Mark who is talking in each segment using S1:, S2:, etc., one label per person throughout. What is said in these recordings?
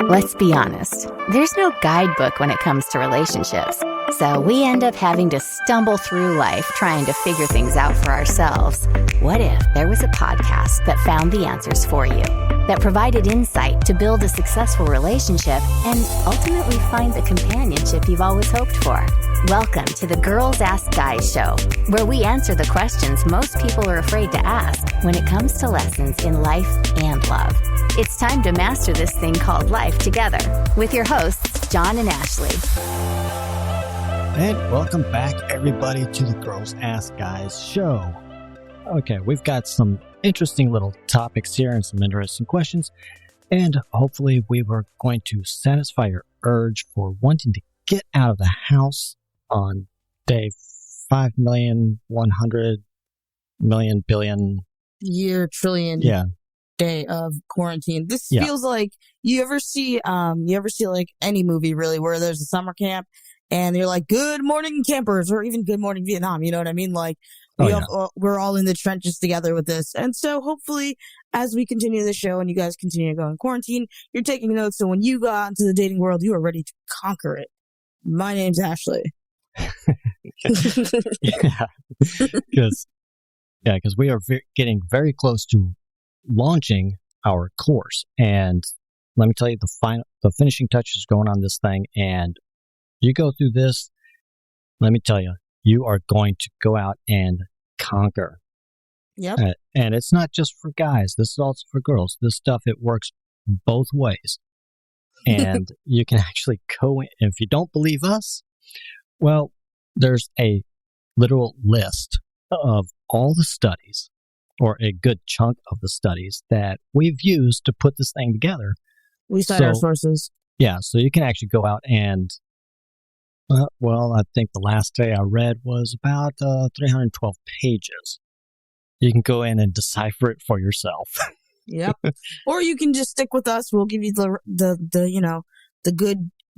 S1: Let's be honest, there's no guidebook when it comes to relationships. So we end up having to stumble through life trying to figure things out for ourselves. What if there was a podcast that found the answers for you, that provided insight to build a successful relationship and ultimately find the companionship you've always hoped for? Welcome to the Girls Ask Guys show, where we answer the questions most people are afraid to ask when it comes to lessons in life and love. It's time to master this thing called life together with your hosts, John and Ashley.
S2: And welcome back, everybody, to the Girls Ask Guys show. Okay, we've got some interesting little topics here and some interesting questions, and hopefully we were going to satisfy your urge for wanting to get out of the house on day 5,100,000,000 billion
S3: year trillion day of quarantine. This feels like you ever see like any movie really where there's a summer camp and you're like, good morning campers, or even good morning Vietnam, you know what I mean? Like we're all in the trenches together with this. And so hopefully as we continue the show and you guys continue to go in quarantine, you're taking notes, so when you go out into the dating world, you are ready to conquer it. My name's Ashley.
S2: Because we are getting very close to launching our course, and let me tell you, the finishing touches going on this thing, and you go through this, let me tell you, you are going to go out and conquer.
S3: Yep.
S2: And it's not just for guys, this is also for girls. This stuff, it works both ways, and you can actually go in. If you don't believe us, well, there's a literal list of all the studies, or a good chunk of the studies that we've used to put this thing together.
S3: We cite our sources. Yeah,
S2: so you can actually go out and, I think the last day I read was about 312 pages. You can go in and decipher it for yourself.
S3: Yep. Or you can just stick with us. We'll give you the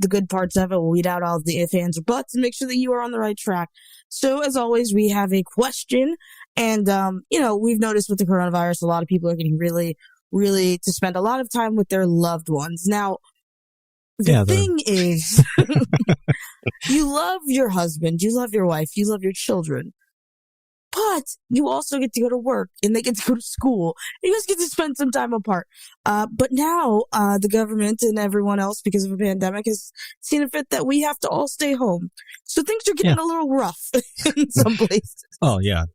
S3: good parts of it. We'll weed out all the ifs, ands, or buts and make sure that you are on the right track. So as always, we have a question, and we've noticed with the coronavirus, a lot of people are getting really, really to spend a lot of time with their loved ones. Now, the thing is, you love your husband, you love your wife, you love your children, but you also get to go to work and they get to go to school. You guys get to spend some time apart. But now the government and everyone else, because of a pandemic, has seen a fit that we have to all stay home. So things are getting a little rough in some places.
S2: Oh, yeah.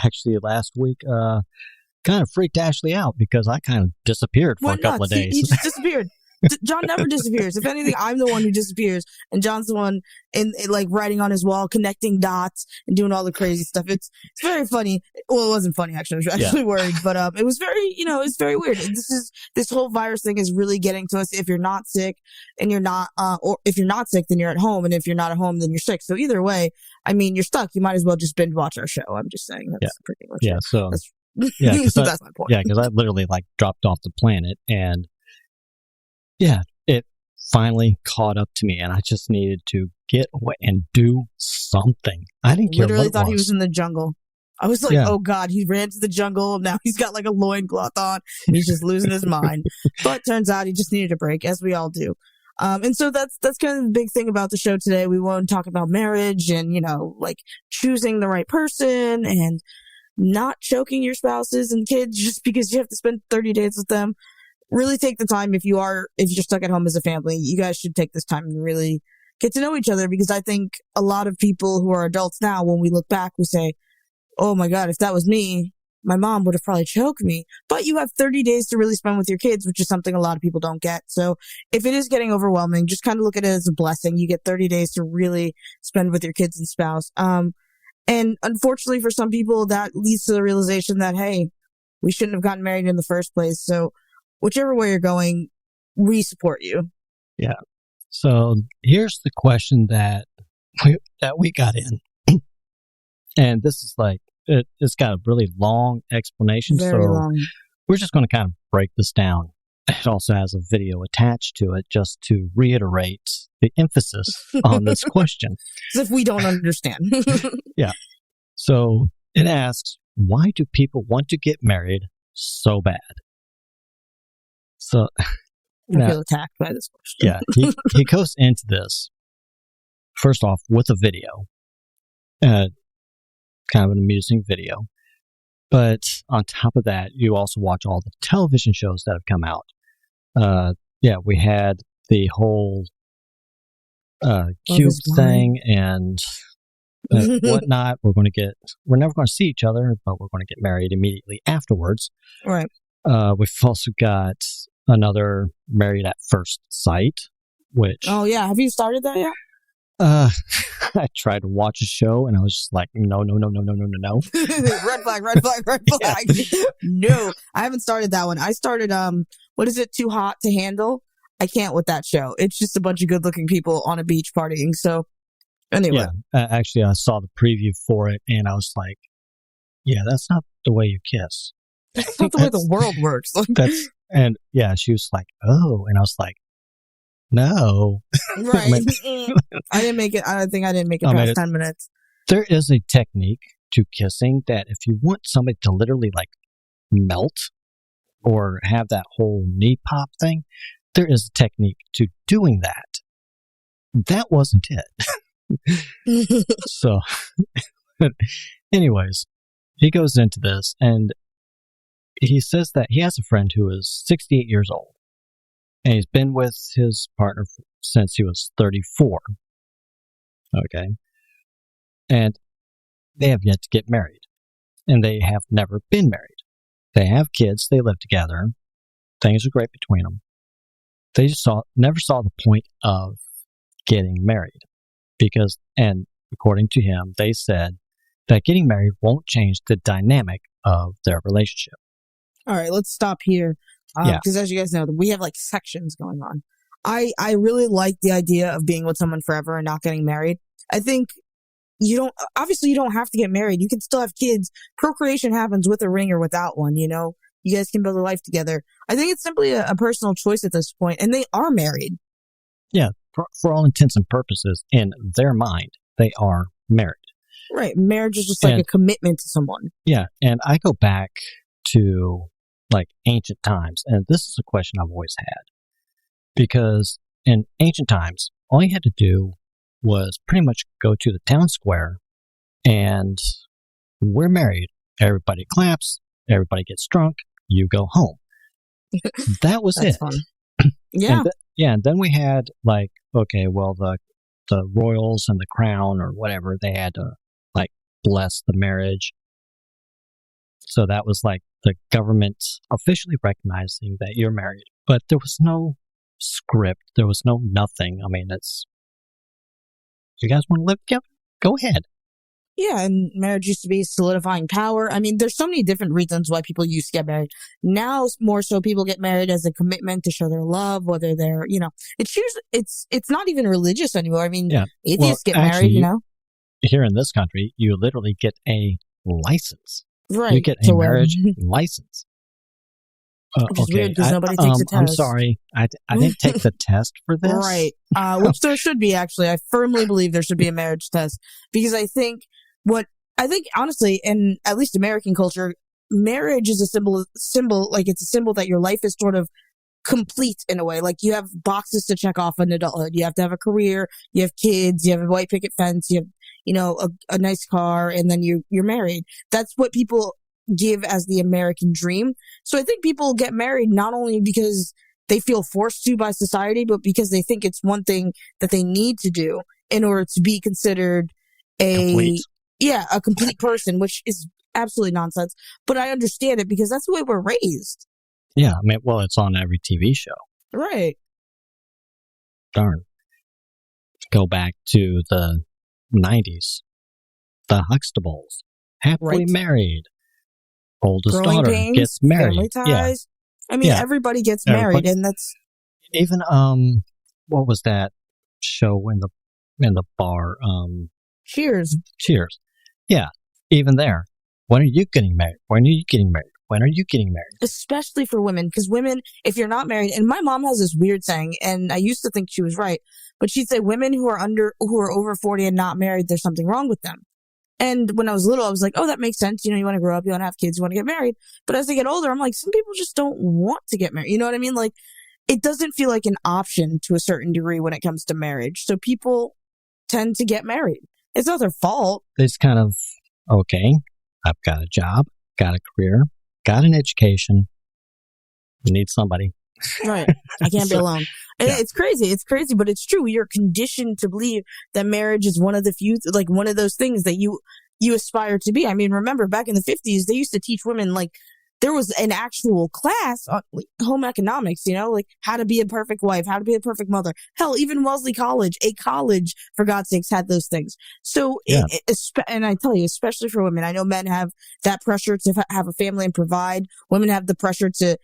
S2: Actually, last week kind of freaked Ashley out because I kind of disappeared for a couple of days.
S3: He just disappeared. John never disappears. If anything, I'm the one who disappears, and John's the one in like writing on his wall, connecting dots, and doing all the crazy stuff. It's very funny. Well, it wasn't funny actually. I was actually worried, but it was very, it's very weird. This whole virus thing is really getting to us. If you're not sick, and you're not, or if you're not sick, then you're at home, and if you're not at home, then you're sick. So either way, I mean, you're stuck. You might as well just binge watch our show. I'm just saying that's pretty much it.
S2: So
S3: that's my point.
S2: Yeah, because I literally dropped off the planet, and it finally caught up to me, and I just needed to get away and do something. I didn't care.
S3: Literally thought he was in the jungle. I was like, oh God, he ran to the jungle. Now he's got like a loincloth on, and he's just losing his mind. But turns out he just needed a break, as we all do. And so that's kind of the big thing about the show today. We won't talk about marriage and, like choosing the right person and not choking your spouses and kids just because you have to spend 30 days with them. Really take the time. If you're stuck at home as a family, you guys should take this time and really get to know each other, because I think a lot of people who are adults now, when we look back, we say, oh my God, if that was me, my mom would have probably choked me. But you have 30 days to really spend with your kids, which is something a lot of people don't get. So if it is getting overwhelming, just kind of look at it as a blessing. You get 30 days to really spend with your kids and spouse. And unfortunately for some people, that leads to the realization that, hey, we shouldn't have gotten married in the first place. So whichever way you're going, we support you.
S2: Yeah. So here's the question that we got in. And this is it's got a really long explanation.
S3: Very long.
S2: We're just going to kind of break this down. It also has a video attached to it just to reiterate the emphasis on this question.
S3: As if we don't understand.
S2: Yeah. So it asks, why do people want to get married so bad? So
S3: I feel attacked by this question.
S2: Yeah, he goes into this, first off, with a video. Kind of an amusing video. But on top of that, you also watch all the television shows that have come out. We had the whole Cube thing and whatnot. We're never going to see each other, but we're going to get married immediately afterwards.
S3: Right.
S2: We've also got another Married at First Sight, which...
S3: Oh, yeah. Have you started that yet?
S2: I tried to watch a show and I was just like, no.
S3: Red flag. Yeah. No, I haven't started that one. I started, what is it? Too Hot to Handle? I can't with that show. It's just a bunch of good looking people on a beach partying. So anyway.
S2: Yeah, actually I saw the preview for it and I was like, yeah, that's not the way you kiss.
S3: That's not the way the world works.
S2: And yeah, she was like, oh, and I was like, no.
S3: Right. I didn't make it. I think I didn't make it past 10 minutes.
S2: There is a technique to kissing that if you want somebody to literally like melt or have that whole knee pop thing, there is a technique to doing that. That wasn't it. So, anyways, he goes into this and he says that he has a friend who is 68 years old. And he's been with his partner since he was 34. Okay. And they have yet to get married. And they have never been married. They have kids. They live together. Things are great between them. They just never saw the point of getting married. Because, and according to him, they said that getting married won't change the dynamic of their relationship.
S3: All right, let's stop here. Because as you guys know, we have like sections going on. I really like the idea of being with someone forever and not getting married. I think you don't have to get married. You can still have kids. Procreation happens with a ring or without one, you know? You guys can build a life together. I think it's simply a personal choice at this point, and they are married.
S2: Yeah, for all intents and purposes, in their mind, they are married.
S3: Right. Marriage is just like a commitment to someone.
S2: Yeah, and I go back to like ancient times, and this is a question I've always had, because in ancient times all you had to do was pretty much go to the town square and we're married. Everybody claps, everybody gets drunk, you go home. That was
S3: That's
S2: it.
S3: Fun. Yeah.
S2: And then we had like, okay, well the royals and the crown or whatever, they had to like bless the marriage. So that was like the government officially recognizing that you're married. But there was no script. There was no nothing. I mean, you guys want to live together? Go ahead.
S3: Yeah, and marriage used to be solidifying power. I mean, there's so many different reasons why people used to get married. Now, more so, people get married as a commitment to show their love, whether they're, it's not even religious anymore. I mean, atheists get married, you know?
S2: Here in this country, you literally get a license.
S3: Right.
S2: You get a marriage license.
S3: Which is weird because nobody takes a test.
S2: I'm sorry. I didn't take the test for this.
S3: Right. Which there should be, actually. I firmly believe there should be a marriage test. Because I think honestly, in at least American culture, marriage is a symbol, like it's a symbol that your life is sort of complete in a way. Like you have boxes to check off in adulthood. You have to have a career, you have kids, you have a white picket fence, you have, a nice car, and then you're married. That's what people give as the American dream. So I think people get married not only because they feel forced to by society, but because they think it's one thing that they need to do in order to be considered a complete person, which is absolutely nonsense. But I understand it because that's the way we're raised.
S2: Yeah, I mean, well, it's on every TV show.
S3: Right.
S2: Darn. Go back to the 90s. The Huxtables. Happily married. Oldest
S3: Growing
S2: daughter
S3: pains,
S2: gets married.
S3: Family ties. Yeah. I mean, everybody gets married, and that's
S2: even what was that show in the bar?
S3: Cheers.
S2: Yeah, even there. When are you getting married? When are you getting married? When are you getting married?
S3: Especially for women, because women, if you're not married, and my mom has this weird saying, and I used to think she was right, but she'd say women who are over 40 and not married, there's something wrong with them. And when I was little, I was like, oh, that makes sense. You want to grow up, you want to have kids, you want to get married. But as I get older, I'm like, some people just don't want to get married. You know what I mean? Like, it doesn't feel like an option to a certain degree when it comes to marriage. So people tend to get married. It's not their fault.
S2: It's kind of, okay, I've got a job, got a career, got an education. You need somebody.
S3: Right. I can't be alone. And
S2: yeah.
S3: It's crazy. It's crazy, but it's true. You're conditioned to believe that marriage is one of the few, like one of those things that you aspire to be. I mean, remember back in the 50s, they used to teach women, like, there was an actual class on home economics, like how to be a perfect wife, how to be a perfect mother. Hell, even Wellesley College, a college, for God's sakes, had those things. So, and I tell you, especially for women, I know men have that pressure to have a family and provide. Women have the pressure to,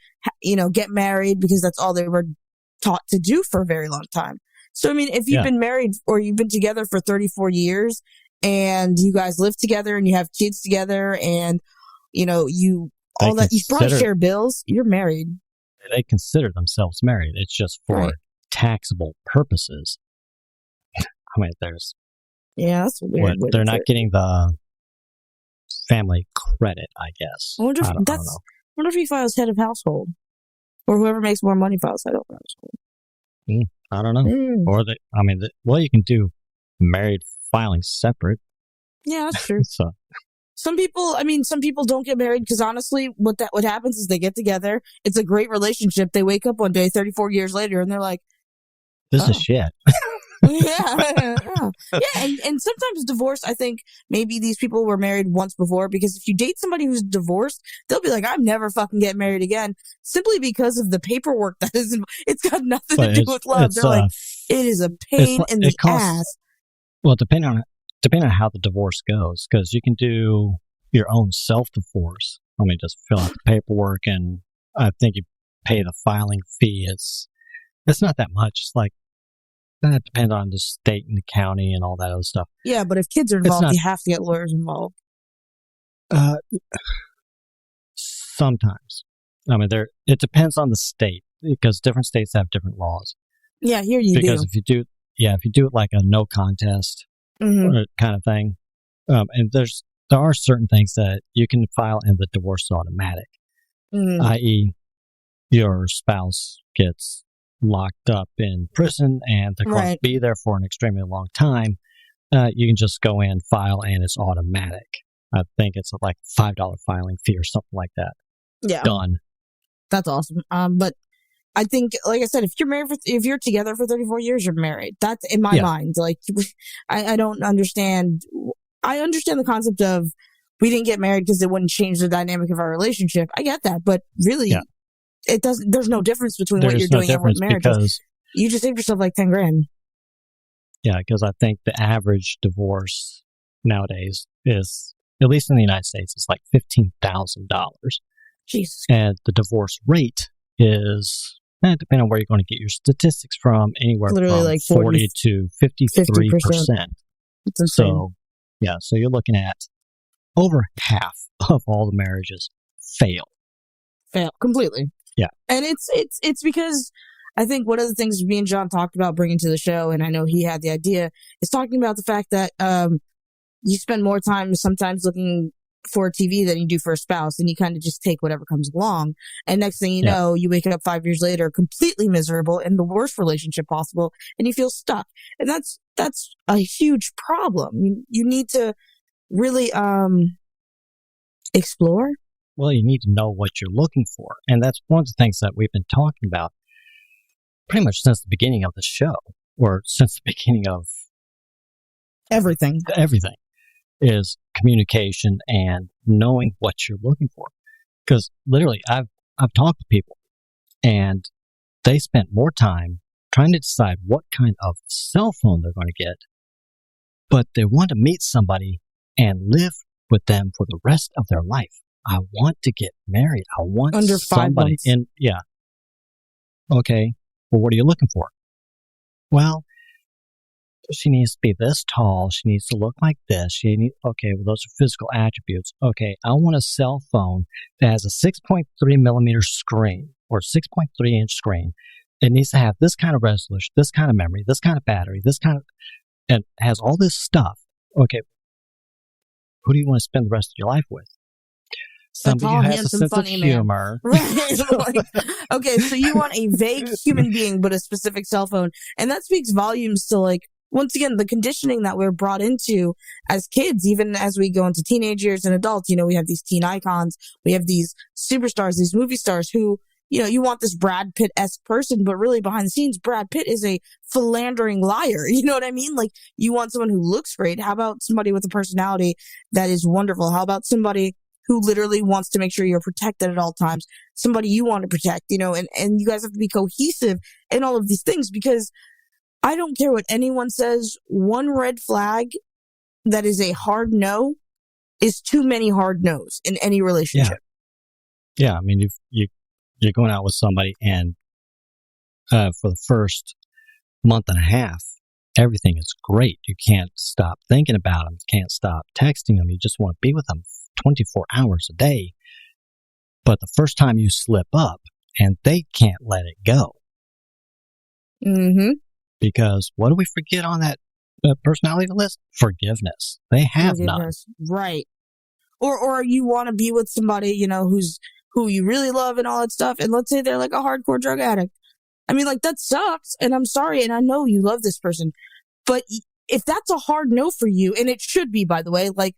S3: get married because that's all they were taught to do for a very long time. So, I mean, if you've been married or you've been together for 34 years and you guys live together and you have kids together and, you probably share bills, you're married.
S2: They consider themselves married. It's just for taxable purposes. I mean, there's...
S3: Yeah, that's weird.
S2: They're not getting the family credit, I guess.
S3: I wonder if he files head of household. Or whoever makes more money files head of household.
S2: I don't know. Or, you can do married filing separate.
S3: Yeah, that's true.
S2: So...
S3: Some people don't get married because honestly, what happens is they get together. It's a great relationship. They wake up one day, 34 years later, and they're like,
S2: "This is shit."
S3: yeah. And sometimes divorce. I think maybe these people were married once before, because if you date somebody who's divorced, they'll be like, "I'm never fucking getting married again," simply because of the paperwork that is. It's got nothing to do with love. They're like, it is a pain in the ass.
S2: Well, depending on how the divorce goes, because you can do your own self-divorce. Just fill out the paperwork, and I think you pay the filing fee. It's not that much. It's like, that depends on the state and the county and all that other stuff.
S3: Yeah, but if kids are involved, you have to get lawyers involved.
S2: Sometimes. It depends on the state, because different states have different laws.
S3: Yeah, here you do.
S2: Because if you do it like a no contest, kind of thing. And there are certain things that you can file and the divorce is automatic, i.e. your spouse gets locked up in prison and they're going to be there for an extremely long time. You can just go in, file, and it's automatic. I think it's like $5 filing fee or something like that.
S3: Yeah.
S2: Done.
S3: That's awesome. But I think, like I said, if you're together for 34 years, you're married. That's in my mind. Like, I don't understand. I understand the concept of we didn't get married because it wouldn't change the dynamic of our relationship. I get that, but really, it doesn't. There's no difference between what you're doing and what marriage is. You just save yourself like $10,000.
S2: Yeah, because I think the average divorce nowadays is, at least in the United States, it's like $15,000.
S3: Jesus.
S2: And the divorce rate is, depending on where you're going to get your statistics from, anywhere
S3: literally
S2: from
S3: like
S2: 40 to 53%.
S3: It's insane.
S2: So you're looking at over half of all the marriages fail
S3: completely.
S2: Yeah.
S3: And it's because I think one of the things me and John talked about bringing to the show, and I know he had the idea, is talking about the fact that you spend more time sometimes looking for a TV than you do for a spouse, and you kind of just take whatever comes along. And next thing you know, you wake up 5 years later completely miserable in the worst relationship possible, and you feel stuck. And that's a huge problem. You need to really explore.
S2: Well, you need to know what you're looking for. And that's one of the things that we've been talking about pretty much since the beginning of the show, or since the beginning of
S3: everything,
S2: is communication and knowing what you're looking for. Because literally, I've talked to people, and they spent more time trying to decide what kind of cell phone they're going to get, but they want to meet somebody and live with them for the rest of their life. I want to get married. I want
S3: under 5 months.
S2: Okay. Well, what are you looking for? Well, she needs to be this tall. She needs to look like this. Okay, well, those are physical attributes. Okay, I want a cell phone that has a 6.3 millimeter screen or 6.3 inch screen. It needs to have this kind of resolution, this kind of memory, this kind of battery, and has all this stuff. Okay, who do you want to spend the rest of your life with? Somebody who has a sense of humor.
S3: Right. Like, okay, so you want a vague human being, but a specific cell phone. And that speaks volumes to, like, once again, the conditioning that we're brought into as kids, even as we go into teenage years and adults. You know, we have these teen icons. We have these superstars, these movie stars who, you know, you want this Brad Pitt-esque person, but really behind the scenes, Brad Pitt is a philandering liar. You know what I mean? Like, you want someone who looks great. How about somebody with a personality that is wonderful? How about somebody who literally wants to make sure you're protected at all times? Somebody you want to protect, you know, and you guys have to be cohesive in all of these things, because I don't care what anyone says. One red flag that is a hard no is too many hard no's in any relationship.
S2: Yeah. I mean, you're going out with somebody, and for the first month and a half, everything is great. You can't stop thinking about them. You can't stop texting them. You just want to be with them 24 hours a day. But the first time you slip up, and they can't let it go.
S3: Mm-hmm.
S2: Because what do we forget on that personality list? Forgiveness. They have none.
S3: Right. Or you want to be with somebody, you know, who you really love and all that stuff. And let's say they're like a hardcore drug addict. I mean, like, that sucks. And I'm sorry. And I know you love this person. But if that's a hard no for you, and it should be, by the way, like,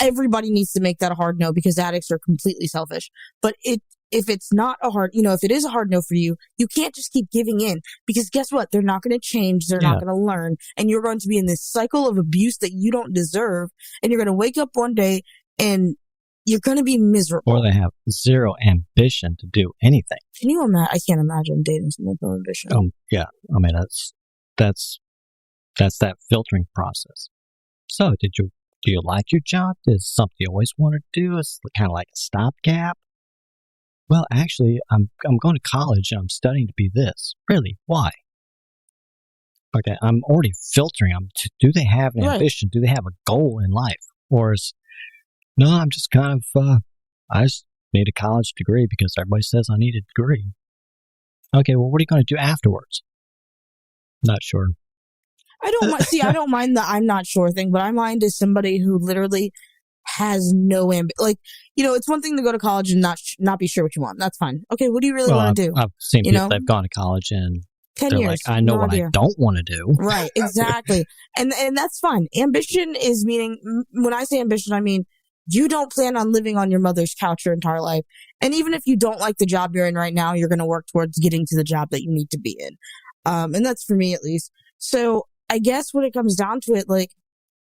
S3: everybody needs to make that a hard no, because addicts are completely selfish. But if it's not a hard, you know, if it is a hard no for you, you can't just keep giving in, because guess what? They're not going to change. They're not going to learn. And you're going to be in this cycle of abuse that you don't deserve. And you're going to wake up one day and you're going to be miserable.
S2: Or they have zero ambition to do anything.
S3: Can you imagine? I can't imagine dating someone with no ambition.
S2: Yeah. I mean, that's that filtering process. So do you like your job? Is something you always want to do? It's kind of like a stopgap. Well, actually, I'm going to college and I'm studying to be this. Really? Why? Okay, I'm already filtering them. Do they have an ambition? Do they have a goal in life? Or no, I'm just kind of, I just need a college degree because everybody says I need a degree. Okay, well, what are you going to do afterwards? Not sure.
S3: I don't mind the I'm not sure thing, but I mind is somebody who literally has no ambition. Like, you know, it's one thing to go to college and not be sure what you want. That's fine. Okay, what do you really want to do?
S2: I've seen people that have gone to college and
S3: 10
S2: they're
S3: years.
S2: like, I know what I don't want to do.
S3: Right, exactly. and that's fine. Ambition is meaning, when I say ambition, I mean, you don't plan on living on your mother's couch your entire life. And even if you don't like the job you're in right now, you're going to work towards getting to the job that you need to be in. And that's for me, at least. So I guess when it comes down to it, like,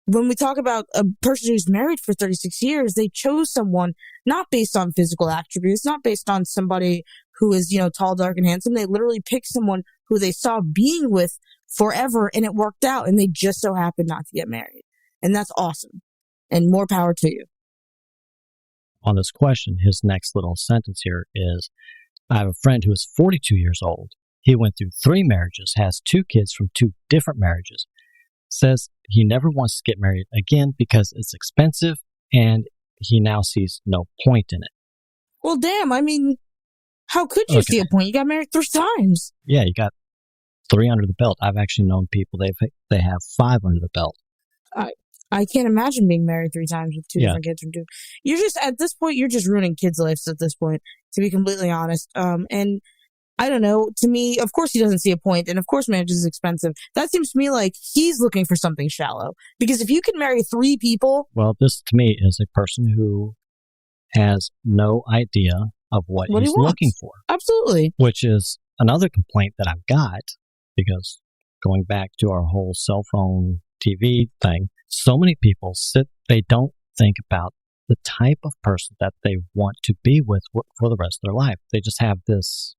S3: when we talk about a person who's married for 36 years, they chose someone not based on physical attributes, not based on somebody who is, you know, tall, dark, and handsome. They literally picked someone who they saw being with forever, and it worked out, and they just so happened not to get married. And that's awesome. And more power to you.
S2: On this question, his next little sentence here is, I have a friend who is 42 years old. He went through 3 marriages, has 2 kids from 2 different marriages. Says he never wants to get married again because it's expensive, and he now sees no point in it.
S3: Well, damn, I mean, how could you see a point? You got married 3 times.
S2: Yeah, you got 3 under the belt. I've actually known people, they have 5 under the belt.
S3: I can't imagine being married 3 times with 2 different kids from 2. You're just, at this point, you're just ruining kids' lives at this point, to be completely honest. And I don't know, to me, of course he doesn't see a point, and of course marriage is expensive. That seems to me like he's looking for something shallow. Because if you can marry 3 people... Well,
S2: this to me is a person who has no idea of what he's looking for.
S3: Absolutely.
S2: Which is another complaint that I've got, because going back to our whole cell phone TV thing, so many people they don't think about the type of person that they want to be with for the rest of their life. They just have this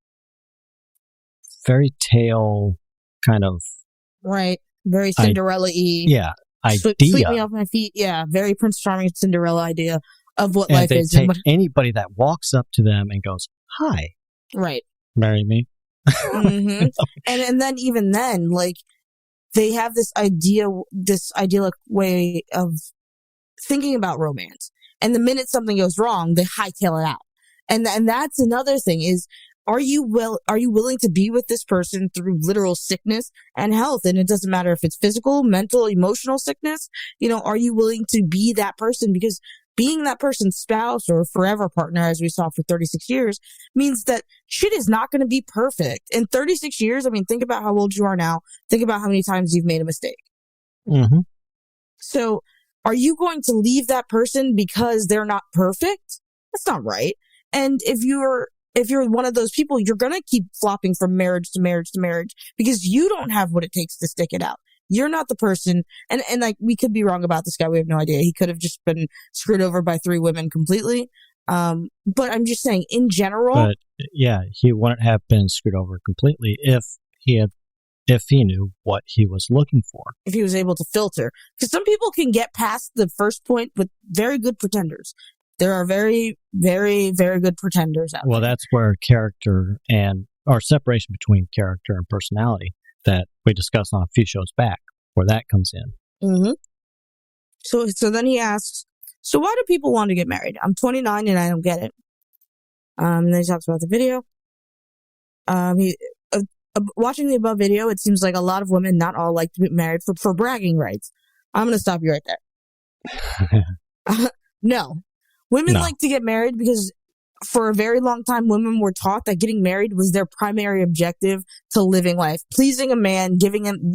S2: fairy tale kind of...
S3: Right. Very Cinderella-y.
S2: Yeah. Idea.
S3: Sweep me off my feet. Yeah. Very Prince Charming Cinderella idea of what life is.
S2: Take anybody that walks up to them and goes, hi.
S3: Right.
S2: Marry me.
S3: Mm-hmm. And then even then, like, they have this idyllic way of thinking about romance. And the minute something goes wrong, they hightail it out. And that's another thing is, are you willing to be with this person through literal sickness and health? And it doesn't matter if it's physical, mental, emotional sickness. You know, are you willing to be that person? Because being that person's spouse or forever partner, as we saw for 36 years, means that shit is not going to be perfect. In 36 years, I mean, think about how old you are now. Think about how many times you've made a mistake.
S2: Mm-hmm.
S3: So are you going to leave that person because they're not perfect? That's not right. And if you're one of those people, you're going to keep flopping from marriage to marriage to marriage because you don't have what it takes to stick it out. You're not the person. And like, we could be wrong about this guy. We have no idea. He could have just been screwed over by 3 women completely. But I'm just saying, in general.
S2: But yeah, he wouldn't have been screwed over completely if he knew what he was looking for.
S3: If he was able to filter. Because some people can get past the first point with very good pretenders. There are very, very, very good pretenders out there.
S2: Well, that's where character or separation between character and personality that we discussed on a few shows back, where that comes in.
S3: Mm-hmm. So then he asks, so why do people want to get married? I'm 29 and I don't get it. Then he talks about the video. Watching the above video, it seems like a lot of women, not all, like to get married for bragging rights. I'm going to stop you right there. No. Women like to get married because for a very long time, women were taught that getting married was their primary objective to living life. Pleasing a man, giving him,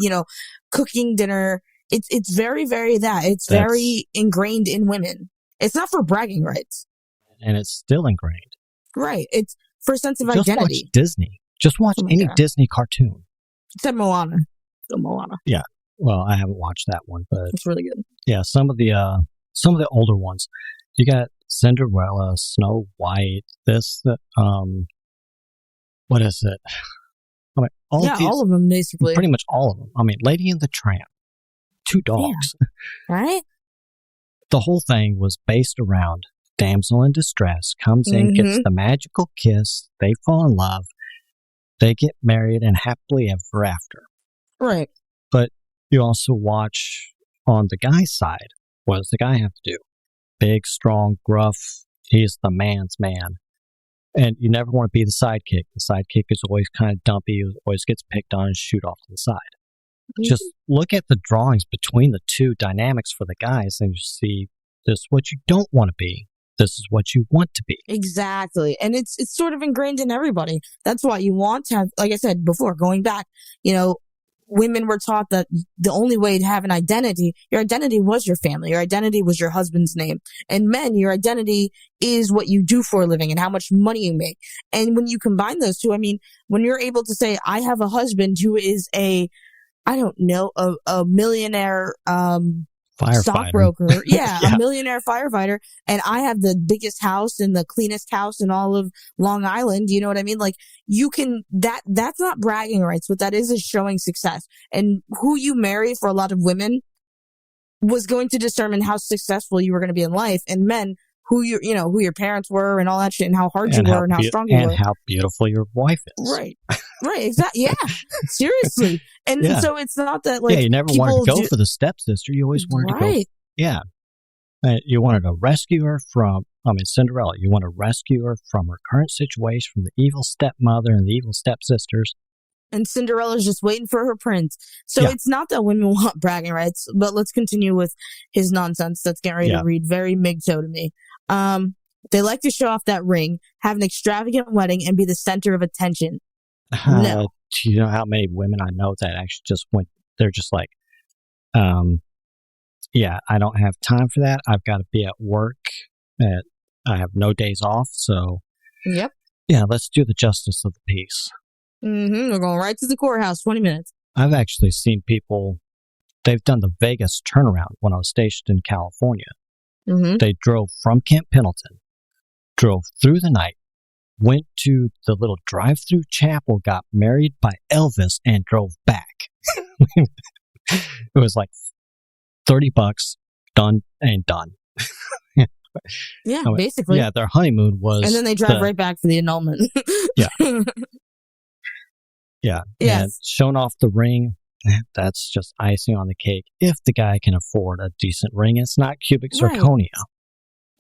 S3: cooking dinner. It's very, very that. It's very ingrained in women. It's not for bragging rights.
S2: And it's still ingrained.
S3: Right. It's for a sense of
S2: Just
S3: identity.
S2: Watch Disney. Just watch any Disney cartoon.
S3: Except Moana. Moana.
S2: Yeah. Well, I haven't watched that one, but
S3: it's really good.
S2: Yeah, some of the older ones. You got Cinderella, Snow White, what is it? I mean,
S3: all of them, basically.
S2: Pretty much all of them. I mean, Lady and the Tramp, 2 dogs.
S3: Yeah. Right?
S2: The whole thing was based around damsel in distress, comes in, gets the magical kiss, they fall in love, they get married, and happily ever after.
S3: Right.
S2: But you also watch on the guy's side, what does the guy have to do? Big, strong, gruff. He's the man's man. And you never want to be the sidekick. The sidekick is always kind of dumpy, always gets picked on and shoot off to the side. Mm-hmm. Just look at the drawings between the 2 dynamics for the guys and you see this is what you don't want to be. This is what you want to be.
S3: Exactly. And it's sort of ingrained in everybody. That's why you want to have, like I said before, going back, women were taught that the only way to have an identity, your identity was your family. Your identity was your husband's name. And men, your identity is what you do for a living and how much money you make. And when you combine those 2, I mean, when you're able to say, I have a husband who is a millionaire, stockbroker. Yeah, a millionaire firefighter. And I have the biggest house and the cleanest house in all of Long Island. You know what I mean? Like, you can, that's not bragging rights. What that is showing success. And who you marry for a lot of women was going to determine how successful you were going to be in life. And men, who your parents were and all that shit and how hard you were and how strong you were.
S2: And how beautiful your wife is.
S3: Right. Right. Exactly. Yeah. Seriously. And so it's not that like.
S2: Yeah, you never wanted to go for the stepsister. You always wanted to go. Yeah. You wanted to rescue her from, Cinderella. You want to rescue her from her current situation, from the evil stepmother and the evil stepsisters.
S3: And Cinderella's just waiting for her prince. So it's not that women want bragging rights, but let's continue with his nonsense that's getting ready to read very MGTOW to me. They like to show off that ring, have an extravagant wedding, and be the center of attention. No.
S2: Do you know how many women I know that actually just they're just like, I don't have time for that. I've got to be at work. I have no days off. So,
S3: yep.
S2: Yeah, let's do the justice of the peace.
S3: Mm-hmm. We're going right to the courthouse, 20 minutes.
S2: I've actually seen people, they've done the Vegas turnaround when I was stationed in California. Mm-hmm. They drove from Camp Pendleton, drove through the night, went to the little drive-through chapel, got married by Elvis, and drove back. It was like $30, done and done.
S3: Yeah, basically.
S2: Yeah, their honeymoon was...
S3: And then they drive right back for the annulment.
S2: Yeah. Yeah.
S3: Yes.
S2: And showing off the ring, that's just icing on the cake. If the guy can afford a decent ring, it's not cubic zirconia.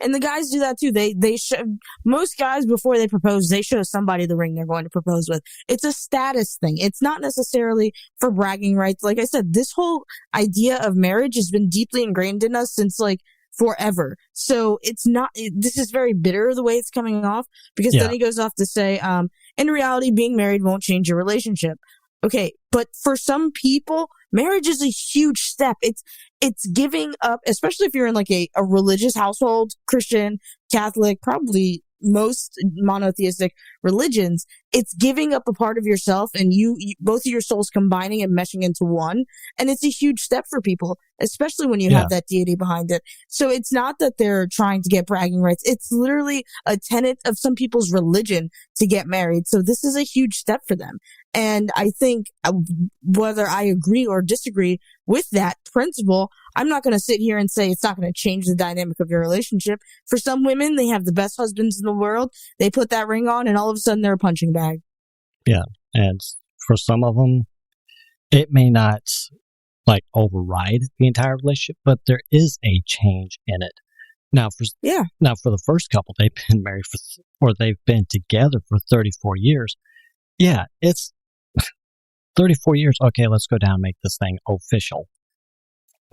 S3: And the guys do that too. They show, most guys before they propose, they show somebody the ring they're going to propose with. It's a status thing. It's not necessarily for bragging rights. Like I said, this whole idea of marriage has been deeply ingrained in us since like forever. So this is very bitter the way it's coming off, because then he goes off to say, in reality, being married won't change your relationship. Okay, but for some people, marriage is a huge step. It's giving up, especially if you're in like a religious household, Christian, Catholic, probably most monotheistic religions. It's giving up a part of yourself, and you both of your souls combining and meshing into one. And it's a huge step for people, especially when you have that deity behind it. So it's not that they're trying to get bragging rights. It's literally a tenet of some people's religion to get married. So this is a huge step for them. And I think whether I agree or disagree with that principle, I'm not going to sit here and say it's not going to change the dynamic of your relationship. For some women, they have the best husbands in the world. They put that ring on and all of a sudden they're a punching bag.
S2: Yeah. And for some of them, it may not like override the entire relationship, but there is a change in it. Now, for the first couple, they've been married or they've been together for 34 years. Yeah, it's 34 years. Okay, let's go down and make this thing official.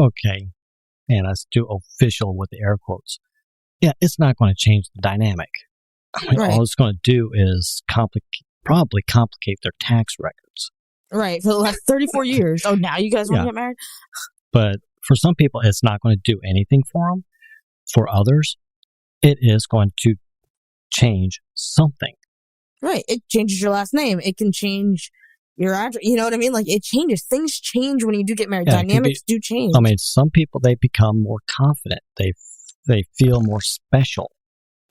S2: Okay, and let's do official with the air quotes. Yeah, it's not going to change the dynamic. I mean, all it's going to do is probably complicate their tax records.
S3: Right, for the last 34 years. Oh, now you guys want to get married?
S2: But for some people, it's not going to do anything for them. For others, it is going to change something.
S3: Right, it changes your last name. It can change your address. You know what I mean? Like, it changes. Things change when you do get married. Dynamics do change.
S2: I mean, some people, they become more confident. They feel more special.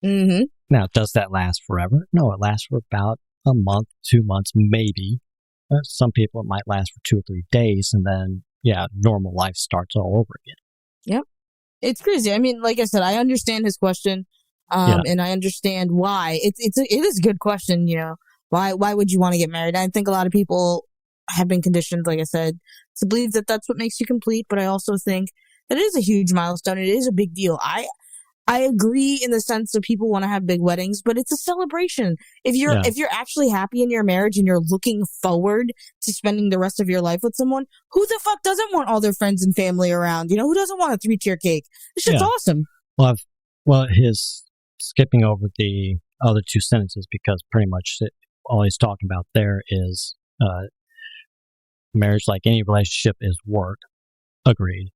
S3: Mm-hmm.
S2: Now, does that last forever? No, it lasts for about a month, 2 months, maybe. Some people, it might last for 2 or 3 days, and then, normal life starts all over again.
S3: Yep. It's crazy. I mean, like I said, I understand his question, and I understand why. It is a good question, Why would you want to get married? I think a lot of people have been conditioned, like I said, to believe that that's what makes you complete, but I also think that it is a huge milestone. It is a big deal. I agree in the sense that people want to have big weddings, but it's a celebration. If you're actually happy in your marriage and you're looking forward to spending the rest of your life with someone, who the fuck doesn't want all their friends and family around? Who doesn't want a 3-tier cake? It's just awesome.
S2: Well, his skipping over the other 2 sentences, because pretty much all he's talking about there is marriage, like any relationship, is work. Agreed.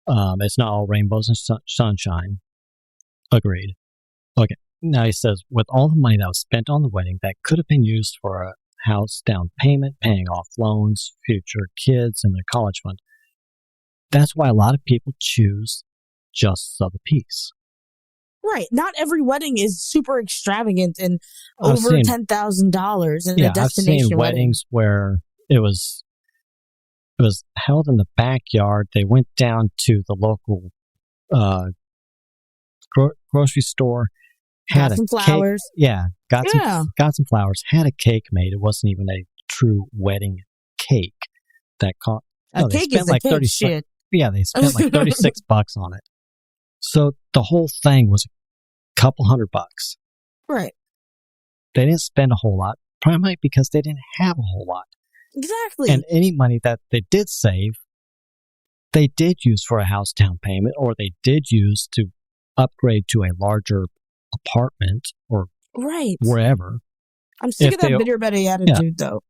S2: It's not all rainbows and sunshine. Agreed. Okay. Now he says, with all the money that was spent on the wedding that could have been used for a house down payment, paying off loans, future kids, and their college fund, that's why a lot of people choose justice of the peace.
S3: Right. Not every wedding is super extravagant and over $10,000 in a destination
S2: I've seen weddings where it was held in the backyard. They went down to the local grocery store,
S3: got some flowers.
S2: Got some flowers. Had a cake made. It wasn't even a true wedding cake. That cost.
S3: Cake is like 30 shit.
S2: Yeah, they spent like $36 on it. So the whole thing was a couple $100.
S3: Right.
S2: They didn't spend a whole lot, primarily because they didn't have a whole lot.
S3: Exactly.
S2: And any money that they did save, they did use for a house down payment, or they did use to upgrade to a larger apartment or wherever.
S3: I'm sick of that bitter Betty attitude, though.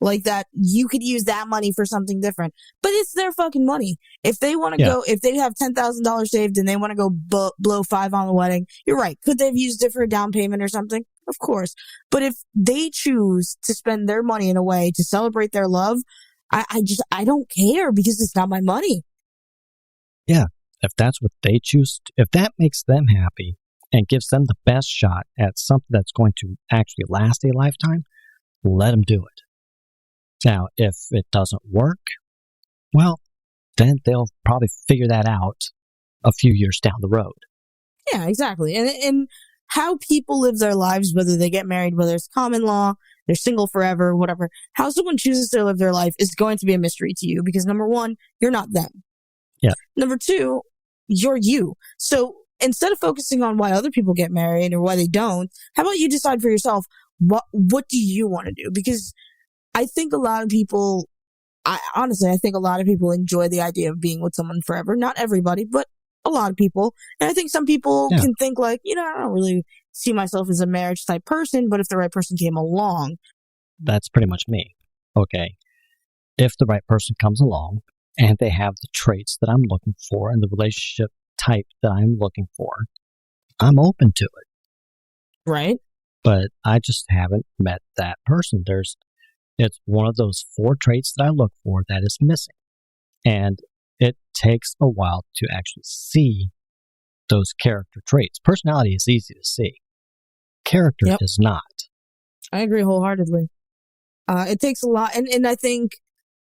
S3: Like that, you could use that money for something different, but it's their fucking money. If they want to go, if they have $10,000 saved and they want to go blow $5 on the wedding, you're right. Could they have used it for a down payment or something? Of course. But if they choose to spend their money in a way to celebrate their love, I don't care, because it's not my money.
S2: Yeah. If that's what they choose, if that makes them happy and gives them the best shot at something that's going to actually last a lifetime, let them do it. Now, if it doesn't work, well, then they'll probably figure that out a few years down the road.
S3: Yeah, exactly. And how people live their lives, whether they get married, whether it's common law, they're single forever, whatever, how someone chooses to live their life is going to be a mystery to you, because number one, you're not them.
S2: Yeah.
S3: Number two, you're you. So instead of focusing on why other people get married or why they don't, how about you decide for yourself, what do you want to do? Because I think a lot of people, I think a lot of people enjoy the idea of being with someone forever. Not everybody, but a lot of people. And I think some people can think like, I don't really see myself as a marriage type person, but if the right person came along.
S2: That's pretty much me. Okay. If the right person comes along and they have the traits that I'm looking for and the relationship type that I'm looking for, I'm open to it.
S3: Right.
S2: But I just haven't met that person. It's one of those 4 traits that I look for that is missing. And it takes a while to actually see those character traits. Personality is easy to see. Character is not.
S3: I agree wholeheartedly. It takes a lot. And I think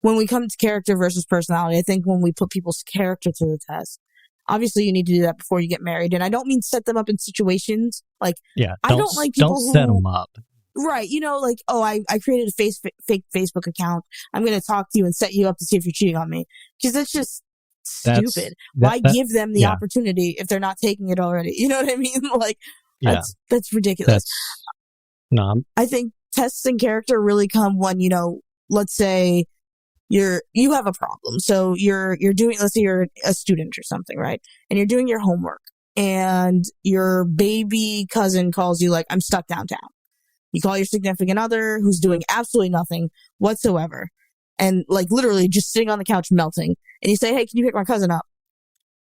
S3: when we come to character versus personality, I think when we put people's character to the test, obviously you need to do that before you get married. And I don't mean set them up in situations like, I don't like people
S2: don't set them up.
S3: Right. Like, oh, I created a fake Facebook account. I'm going to talk to you and set you up to see if you're cheating on me. Because that's just stupid. Why give them the opportunity if they're not taking it already? You know what I mean? Like, that's ridiculous. I think tests in character really come when, let's say you have a problem. So you're doing, let's say you're a student or something, right? And you're doing your homework and your baby cousin calls you like, I'm stuck downtown. You call your significant other who's doing absolutely nothing whatsoever and like literally just sitting on the couch melting. And you say, hey, can you pick my cousin up?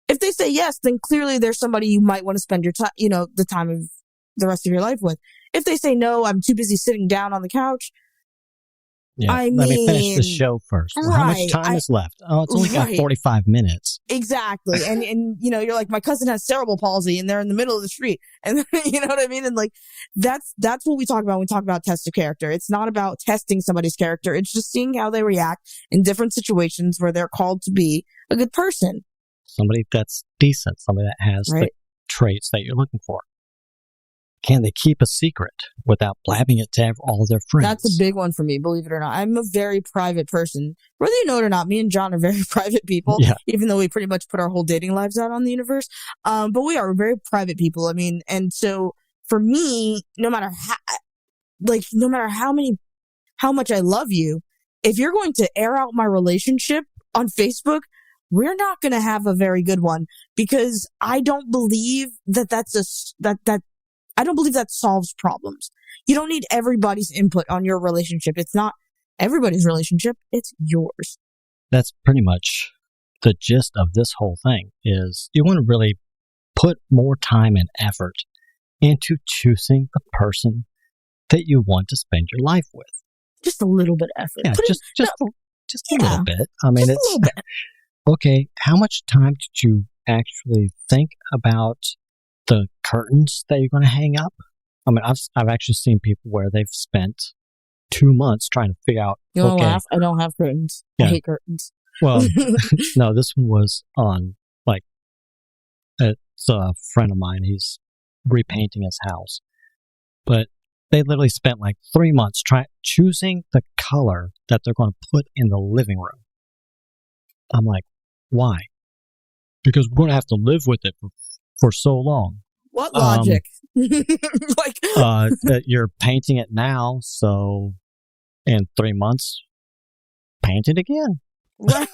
S3: If they say yes, then clearly there's somebody you might want to spend your time, the time of the rest of your life with. If they say no, I'm too busy sitting down on the couch.
S2: Yeah, let me finish the show first. Well, how much time is left? Oh, it's only got 45 minutes.
S3: Exactly. And you're like, my cousin has cerebral palsy and they're in the middle of the street. And you know what I mean? And like, that's what we talk about when we talk about test of character. It's not about testing somebody's character. It's just seeing how they react in different situations where they're called to be a good person.
S2: Somebody that's decent. Somebody that has the traits that you're looking for. Can they keep a secret without blabbing it to all of their friends?
S3: That's a big one for me, believe it or not. I'm a very private person. Whether you know it or not, me and John are very private people, even though we pretty much put our whole dating lives out on the universe. But we are very private people. I mean, and so for me, no matter how much I love you, if you're going to air out my relationship on Facebook, we're not going to have a very good one because I don't believe I don't believe that solves problems. You don't need everybody's input on your relationship. It's not everybody's relationship. It's yours.
S2: That's pretty much the gist of this whole thing is you want to really put more time and effort into choosing the person that you want to spend your life with.
S3: Just a little bit of effort.
S2: Yeah, just a little bit. I mean, it's okay. How much time did you actually think about the curtains that you're going to hang up? I mean, I've actually seen people where they've spent 2 months trying to figure out.
S3: You don't laugh. I don't have curtains. I hate curtains.
S2: Well, no, this one was on it's a friend of mine. He's repainting his house, but they literally spent 3 months choosing the color that they're going to put in the living room. I'm like, why? Because we're going to have to live with it for so long.
S3: What logic?
S2: You're painting it now, so in 3 months, paint it again.
S3: Right.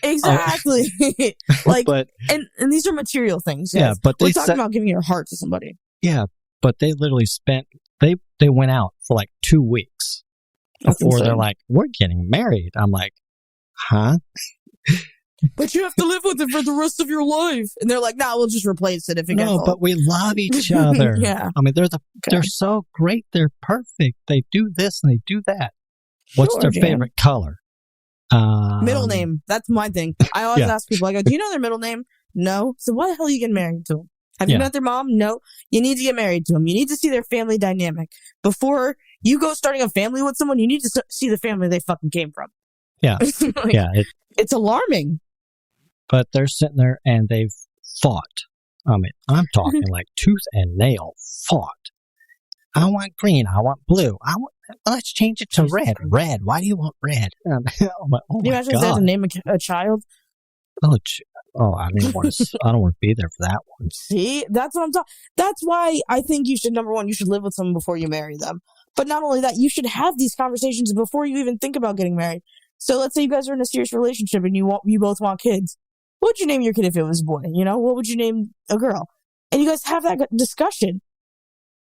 S3: Exactly. And these are material things. Yes.
S2: Yeah, but
S3: we're talking about giving your heart to somebody.
S2: Yeah, but they literally they went out for 2 weeks before they're like, we're getting married. I'm like, huh?
S3: But you have to live with it for the rest of your life. And they're like, no, we'll just replace it if it gets old.
S2: But we love each other.
S3: Yeah.
S2: I mean, they're so great. They're perfect. They do this and they do that. What's their favorite color?
S3: Middle name. That's my thing. I always ask people, I go, do you know their middle name? No. So why the hell are you getting married to them? Have you met their mom? No. You need to get married to them. You need to see their family dynamic. Before you go starting a family with someone, you need to see the family they fucking came from.
S2: Yeah.
S3: It's alarming.
S2: But they're sitting there and they've fought. I mean, I'm talking tooth and nail fought. I want green. I want blue. Let's change it to red. Red. Why do you want red? I'm like, oh,
S3: can you imagine if they had to name a child?
S2: I don't want to be there for that one.
S3: See, that's what I'm talking. That's why I think you should, number one, you should live with someone before you marry them. But not only that, you should have these conversations before you even think about getting married. So let's say you guys are in a serious relationship and you both want kids. what would you name your kid if it was a boy? You know, what would you name a girl? And you guys have that discussion.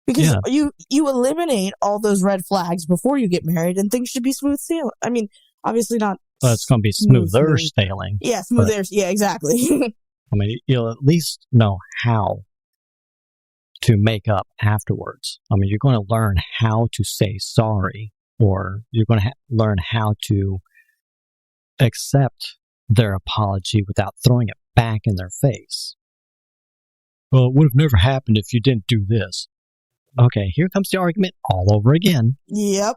S3: Because you eliminate all those red flags before you get married, and things should be smooth sailing. I mean, obviously not.
S2: Well, it's going to be smoother sailing.
S3: Yeah, smoother. Yeah, exactly.
S2: I mean, you'll at least know how to make up afterwards. I mean, you're going to learn how to say sorry, or you're going to learn how to accept their apology without throwing it back in their face. Well, it would have never happened if you didn't do this. Okay, here comes the argument all over again.
S3: Yep.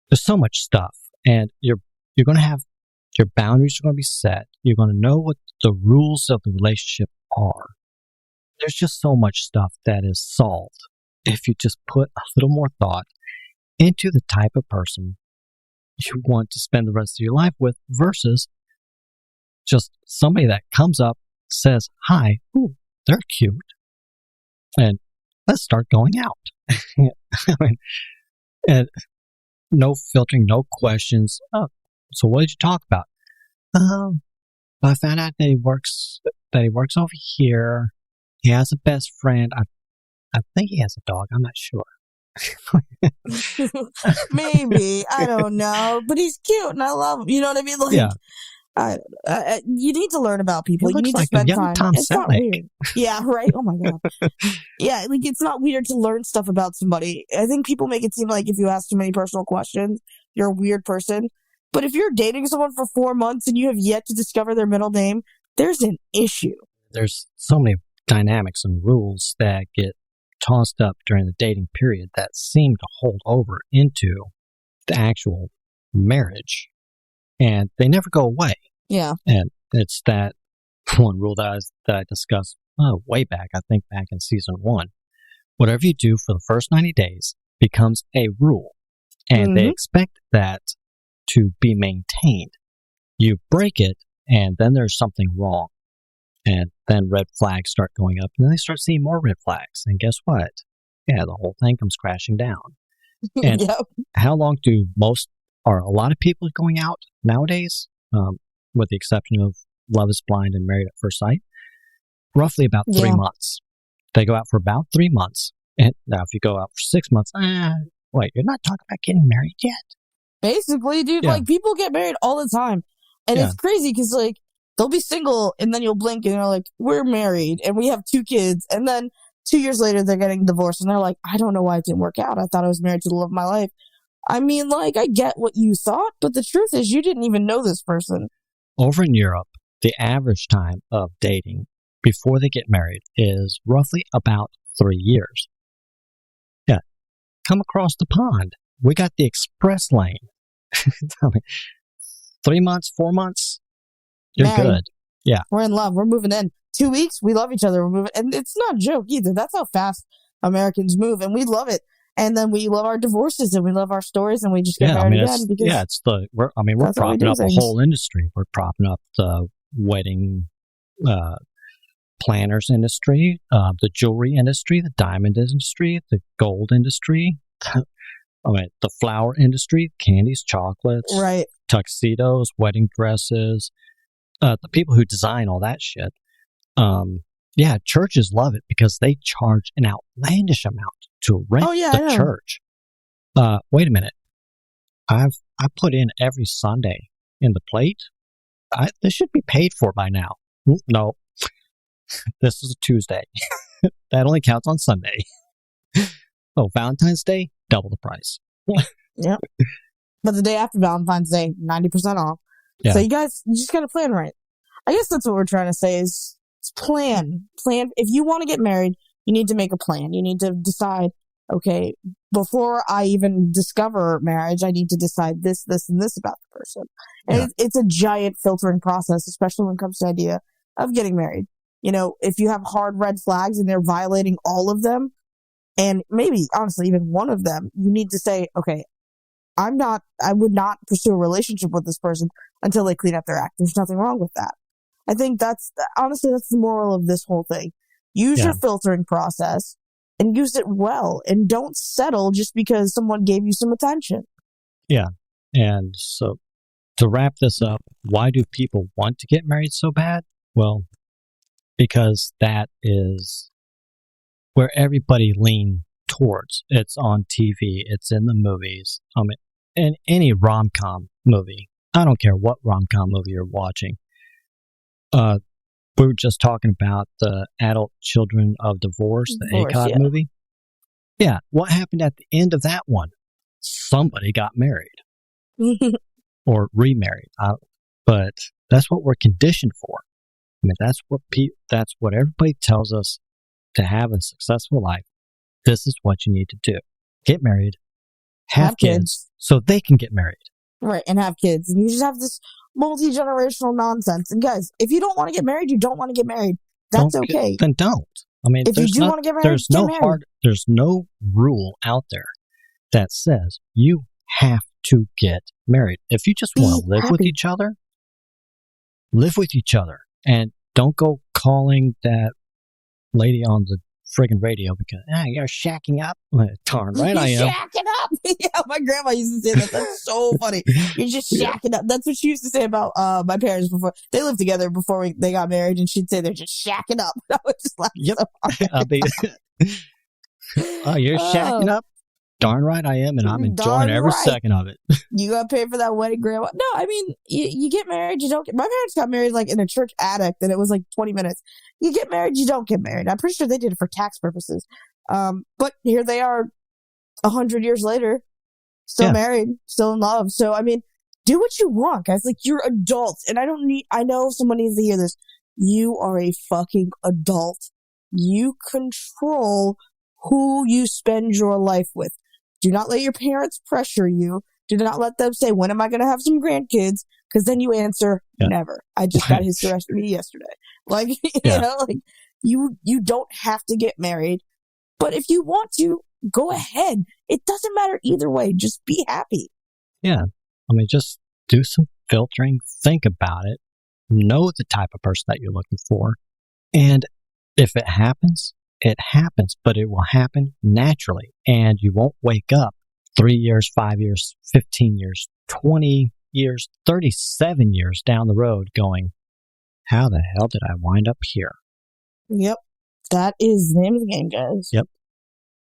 S2: There's so much stuff, and you're going to have your boundaries are going to be set. You're going to know what the rules of the relationship are. There's just so much stuff that is solved if you just put a little more thought into the type of person you want to spend the rest of your life with versus just somebody that comes up, says, hi, ooh, they're cute, and let's start going out. I mean, and no filtering, no questions. Oh, so what did you talk about? I found out that he works over here. He has a best friend. I think he has a dog. I'm not sure.
S3: Maybe. I don't know. But he's cute and I love him. You know what I mean? Like,
S2: yeah.
S3: You need to learn about people. You need to spend time. It's not weird. Yeah, right? Oh my God. Yeah, like it's not weird to learn stuff about somebody. I think people make it seem like if you ask too many personal questions, you're a weird person. But if you're dating someone for 4 months and you have yet to discover their middle name, there's an issue.
S2: There's so many dynamics and rules that get tossed up during the dating period that seem to hold over into the actual marriage. And they never go away.
S3: Yeah.
S2: And it's that one rule that I discussed way back, I think back in season 1. Whatever you do for the first 90 days becomes a rule. And they expect that to be maintained. You break it, and then there's something wrong. And then red flags start going up, and then they start seeing more red flags. And guess what? Yeah, the whole thing comes crashing down. And how long do a lot of people going out nowadays, with the exception of Love is Blind and Married at First Sight? Roughly about 3 months. They go out for about 3 months. And now if you go out for 6 months, wait, you're not talking about getting married yet?
S3: Basically, dude, like people get married all the time. And it's crazy because like they'll be single and then you'll blink and they're like, we're married and we have 2 kids. And then 2 years later, they're getting divorced and they're like, I don't know why it didn't work out. I thought I was married to the love of my life. I mean, like, I get what you thought, but the truth is you didn't even know this person.
S2: Over in Europe, the average time of dating before they get married is roughly about 3 years. Yeah. Come across the pond. We got the express lane. 3 months, 4 months, you're married. Good. Yeah.
S3: We're in love. We're moving in. 2 weeks, we love each other. We're moving. And it's not a joke either. That's how fast Americans move. And we love it. And then we love our divorces and we love our stories and we just get married again.
S2: We're propping up a whole industry. We're propping up the wedding planners industry, the jewelry industry, the diamond industry, the gold industry, the flower industry, candies, chocolates,
S3: right,
S2: tuxedos, wedding dresses, the people who design all that shit. Churches love it because they charge an outlandish amount to rent the church. Wait a minute. I put in every Sunday in the plate. This should be paid for by now. No, this is a Tuesday. That only counts on Sunday. Oh, Valentine's Day, double the price.
S3: Yep. But the day after Valentine's Day, 90% off. Yeah. So you just got to plan right. I guess that's what we're trying to say is plan. If you want to get married, you need to make a plan. You need to decide, okay, before I even discover marriage, I need to decide this, and this about the person. And it's a giant filtering process, especially when it comes to the idea of getting married. You know, if you have hard red flags and they're violating all of them, and maybe, honestly, even one of them, you need to say, okay, I would not pursue a relationship with this person until they clean up their act. There's nothing wrong with that. I think that's the moral of this whole thing. Use your filtering process and use it well, and don't settle just because someone gave you some attention.
S2: Yeah. And so to wrap this up, why do people want to get married so bad? Well, because that is where everybody leans towards. It's on TV. It's in the movies. In any rom-com movie. I don't care what rom-com movie you're watching. We were just talking about the Adult Children of Divorce, the ACOD movie. Yeah, what happened at the end of that one? Somebody got married. Or remarried. But that's what we're conditioned for. I mean, that's what everybody tells us to have a successful life. This is what you need to do. Get married, have kids, so they can get married.
S3: Right, and have kids. And you just have this multi-generational nonsense. And guys, if you don't want to get married, you don't want to get married. That's okay.
S2: Then don't. I mean,
S3: if you do want to get married,
S2: there's no rule out there that says you have to get married. If you just want to live with each other, live with each other. And don't go calling that lady on the friggin' radio because, you're shacking up. Darn right I am.
S3: Shacking up. Yeah, my grandma used to say that. That's so funny. You're just shacking up. That's what she used to say about my parents before. They lived together before they got married, and she'd say they're just shacking up. I was just like,
S2: yep. So you're shacking up? Darn right I am, and I'm enjoying every second of it.
S3: You got to pay for that wedding, grandma. No, I mean, you get married, you don't get... My parents got married like in a church attic, and it was like 20 minutes. You get married, you don't get married. I'm pretty sure they did it for tax purposes. But here they are 100 years later, still married, still in love. So, I mean, do what you want, guys. Like, you're adults, and I know someone needs to hear this. You are a fucking adult. You control who you spend your life with. Do not let your parents pressure you. Do not let them say, when am I going to have some grandkids? Because then you answer, never. I just got hysterectomy yesterday. Like, you know, like you don't have to get married. But if you want to, go ahead. It doesn't matter either way. Just be happy.
S2: Yeah. I mean, just do some filtering. Think about it. Know the type of person that you're looking for. And if it happens, it happens, but it will happen naturally. And you won't wake up 3 years, 5 years, 15 years, 20 years, 37 years down the road going, how the hell did I wind up here?
S3: Yep. That is the name of the game, guys.
S2: Yep.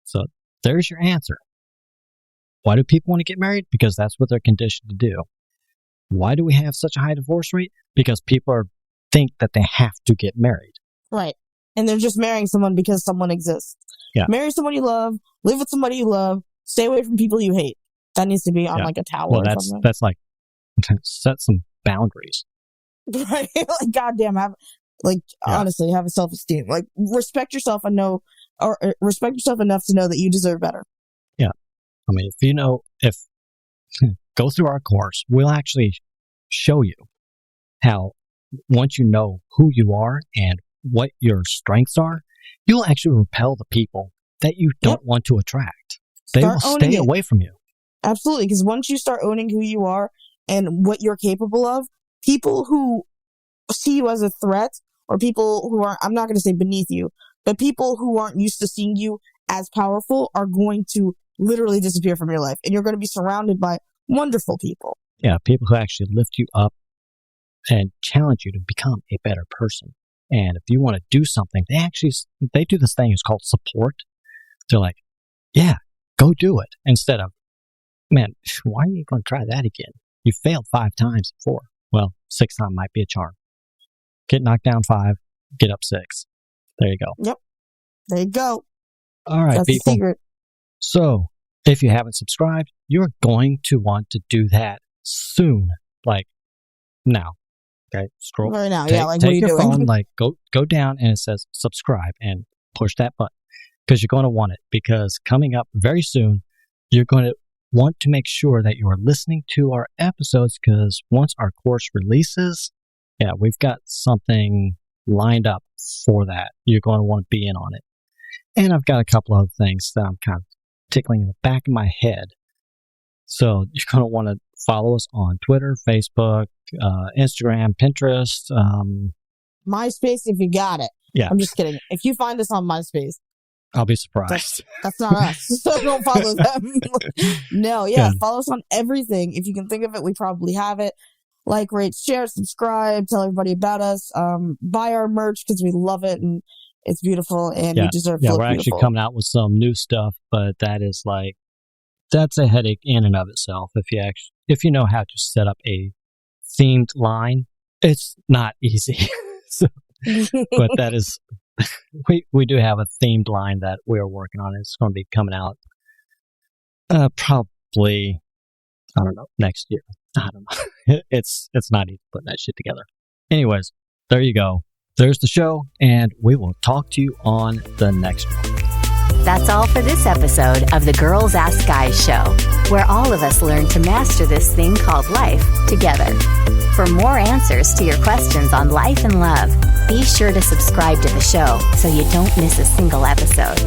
S2: So there's your answer. Why do people want to get married? Because that's what they're conditioned to do. Why do we have such a high divorce rate? Because people think that they have to get married.
S3: Right. And they're just marrying someone because someone exists.
S2: Yeah.
S3: Marry someone you love, live with somebody you love, stay away from people you hate. That needs to be on like a towel or something.
S2: That's like, set some boundaries.
S3: Right? Like, goddamn, honestly, have a self-esteem. Like, respect yourself respect yourself enough to know that you deserve better.
S2: Yeah. I mean, go through our course, we'll actually show you how, once you know who you are and what your strengths are, you'll actually repel the people that you don't want to attract. They will stay away from you.
S3: Absolutely, because once you start owning who you are and what you're capable of, people who see you as a threat, or people who are, I'm not going to say beneath you, but people who aren't used to seeing you as powerful are going to literally disappear from your life. And you're going to be surrounded by wonderful people.
S2: Yeah, people who actually lift you up and challenge you to become a better person. And if you want to do something, they do this thing, it's called support. They're like, yeah, go do it. Instead of, man, why are you going to try that again? You failed 5 times before. Well, 6th time might be a charm. Get knocked down 5, get up 6. There you go.
S3: Yep. There you go.
S2: All right,
S3: that's
S2: people.
S3: The secret.
S2: So, if you haven't subscribed, you're going to want to do that soon. Like, now. Okay, scroll.
S3: Right now,
S2: take
S3: what are you
S2: your
S3: doing?
S2: phone, like go down, and it says subscribe, and push that button because you're going to want it. Because coming up very soon, you're going to want to make sure that you are listening to our episodes. Because once our course releases, we've got something lined up for that. You're going to want to be in on it. And I've got a couple other things that I'm kind of tickling in the back of my head. So you're going to want to follow us on Twitter, Facebook, Instagram, Pinterest.
S3: MySpace, if you got it.
S2: Yeah.
S3: I'm just kidding. If you find us on MySpace,
S2: I'll be surprised.
S3: That's not us. So don't follow them. No, follow us on everything. If you can think of it, we probably have it. Like, rate, share, subscribe, tell everybody about us. Buy our merch because we love it and it's beautiful and we deserve to look
S2: we're
S3: beautiful.
S2: actually coming out with some new stuff, but that's a headache in and of itself. If you know how to set up a themed line, it's not easy. But that is, we do have a themed line that we're working on. It's going to be coming out probably, I don't know, next year. I don't know. It's not easy putting that shit together. Anyways, there you go. There's the show, and we will talk to you on the next one.
S1: That's all for this episode of the Girls Ask Guys show, where all of us learn to master this thing called life together. For more answers to your questions on life and love, be sure to subscribe to the show so you don't miss a single episode.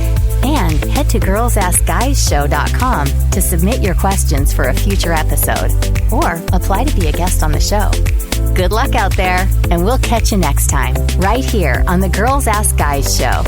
S1: And head to girlsaskguyshow.com to submit your questions for a future episode or apply to be a guest on the show. Good luck out there, and we'll catch you next time, right here on the Girls Ask Guys show.